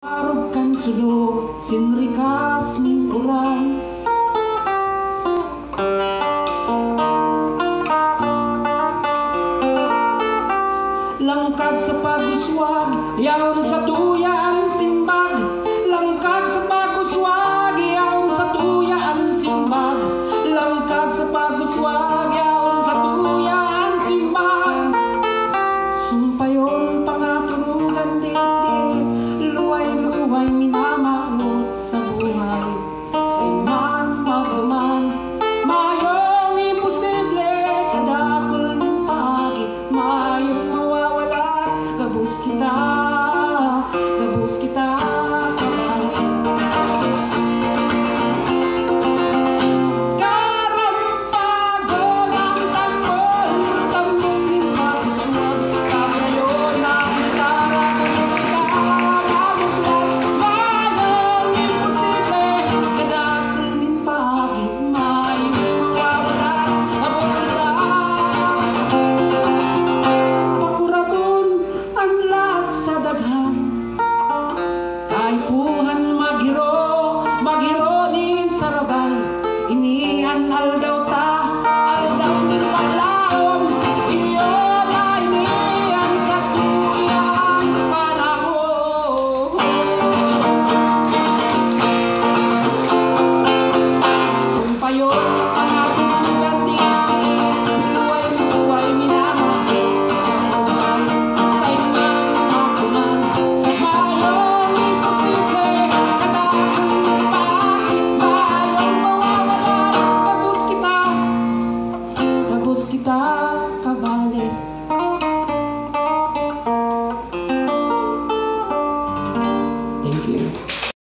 Arog kan sulok, sinrikas ning uran. Langkad sa paguswag, yaon sa tuyaan simbag. Langkad sa paguswag, yaon sa tuyaan simbag. Langkad sa paguswag, yaon sa tuyaan simbag. Sumpayon pangaturugan dibdib, luway-luway minamahot sa buhay. Sa iman pagduman, mayong imposible, kadapol ng pagi, mayong mawawala. Gabus kita, gabus kita, karampagon ang tambol, tambol ng paguswag. Kapayon ang gitara, gabus kita, mabuklat. Mayong imposible, kadapol ng pagi, mayong mawawala. Gabus kita. Pakurabon ang lahat sa daghan, kaipuhan maghiro din sa rabay. Inihan aldaw ta, aldaw din paglaom. Iyon ay inihan sa tuyang panahon. Sumpayon ang ating dibdib, luway-luway minamahot sa buhay. Sa iman pagduman, mayong imposible, kadapol ng pagi, mayong mawawala. Gabus kita, kabalik. Thank you.